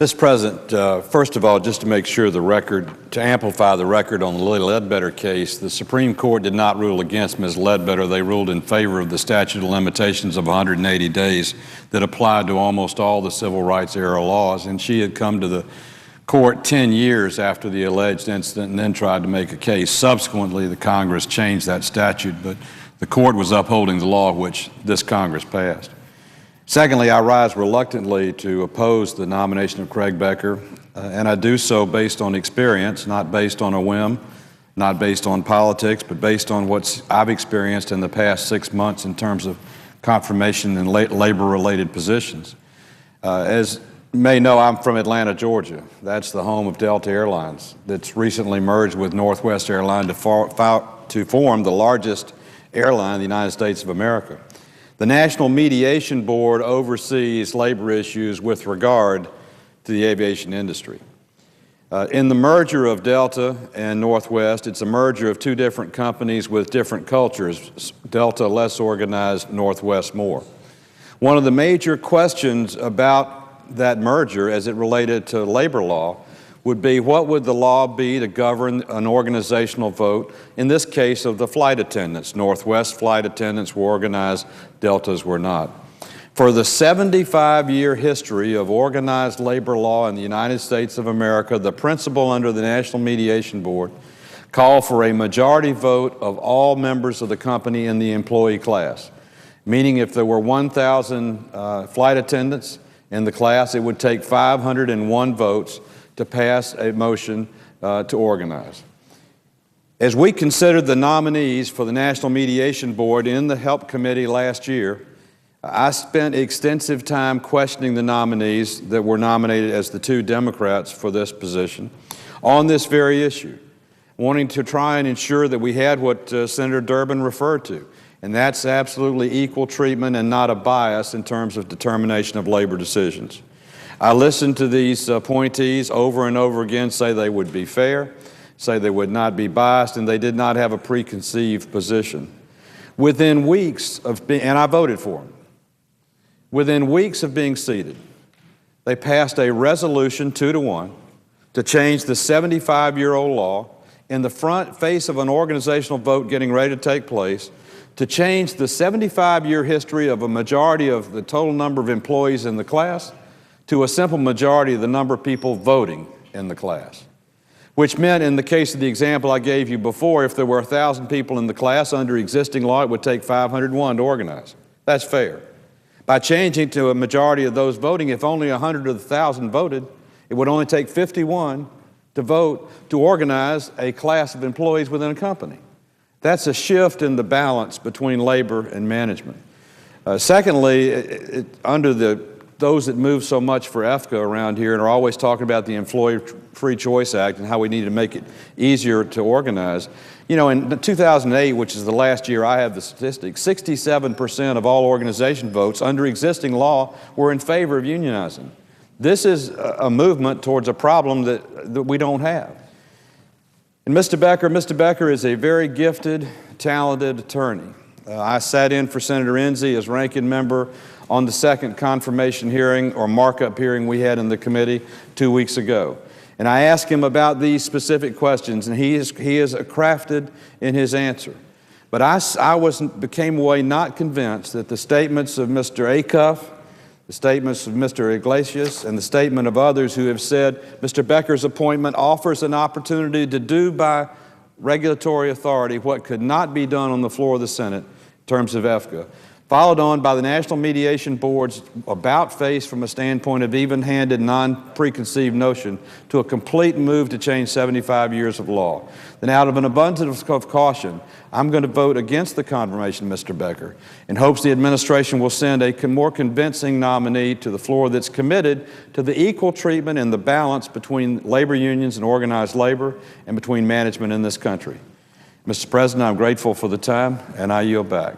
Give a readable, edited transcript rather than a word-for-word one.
Mr. President, first of all, just to make sure to amplify the record on the Lilly Ledbetter case, the Supreme Court did not rule against Ms. Ledbetter. They ruled in favor of the statute of limitations of 180 days that applied to almost all the civil rights era laws, and she had come to the court 10 years after the alleged incident and then tried to make a case. Subsequently, the Congress changed that statute, but the court was upholding the law which this Congress passed. Secondly, I rise reluctantly to oppose the nomination of Craig Becker, and I do so based on experience, not based on a whim, not based on politics, but based on what I've experienced in the past 6 months in terms of confirmation in labor-related positions. As you may know, I'm from Atlanta, Georgia. That's the home of Delta Airlines that's recently merged with Northwest Airlines to form the largest airline in the United States of America. The National Mediation Board oversees labor issues with regard to the aviation industry. In the merger of Delta and Northwest, it's a merger of two different companies with different cultures, Delta less organized, Northwest more. One of the major questions about that merger as it related to labor law would be, what would the law be to govern an organizational vote, in this case of the flight attendants? Northwest flight attendants were organized, Deltas were not. For the 75-year history of organized labor law in the United States of America, the principle under the National Mediation Board called for a majority vote of all members of the company in the employee class, meaning if there were 1,000 flight attendants in the class, it would take 501 votes to pass a motion to organize. As we considered the nominees for the National Mediation Board in the HELP Committee last year, I spent extensive time questioning the nominees that were nominated as the two Democrats for this position on this very issue, wanting to try and ensure that we had what Senator Durbin referred to, and that's absolutely equal treatment and not a bias in terms of determination of labor decisions. I listened to these appointees over and over again say they would be fair, say they would not be biased, and they did not have a preconceived position. Within weeks of being, and I voted for them, within weeks of being seated, they passed a resolution 2-1 to change the 75-year-old law in the front face of an organizational vote getting ready to take place, to change the 75-year history of a majority of the total number of employees in the class to a simple majority of the number of people voting in the class, which meant, in the case of the example I gave you before, if there were 1,000 people in the class under existing law, it would take 501 to organize. That's fair. By changing to a majority of those voting, if only 100 of the 1,000 voted, it would only take 51 to vote to organize a class of employees within a company. That's a shift in the balance between labor and management. Secondly, under those that move so much for EFCA around here and are always talking about the Employee Free Choice Act and how we need to make it easier to organize. You know, in 2008, which is the last year I have the statistics, 67% of all organization votes under existing law were in favor of unionizing. This is a movement towards a problem that we don't have. And Mr. Becker is a very gifted, talented attorney. I sat in for Senator Enzi as ranking member on the second confirmation hearing or markup hearing we had in the committee 2 weeks ago. And I asked him about these specific questions, and he is crafted in his answer. But I became away not convinced that the statements of Mr. Acuff, the statements of Mr. Iglesias, and the statement of others who have said Mr. Becker's appointment offers an opportunity to do by regulatory authority what could not be done on the floor of the Senate in terms of EFCA, followed on by the National Mediation Board's about-face from a standpoint of even-handed, non-preconceived notion to a complete move to change 75 years of law. Then out of an abundance of caution, I'm going to vote against the confirmation of Mr. Becker in hopes the administration will send a more convincing nominee to the floor that's committed to the equal treatment and the balance between labor unions and organized labor and between management in this country. Mr. President, I'm grateful for the time, and I yield back.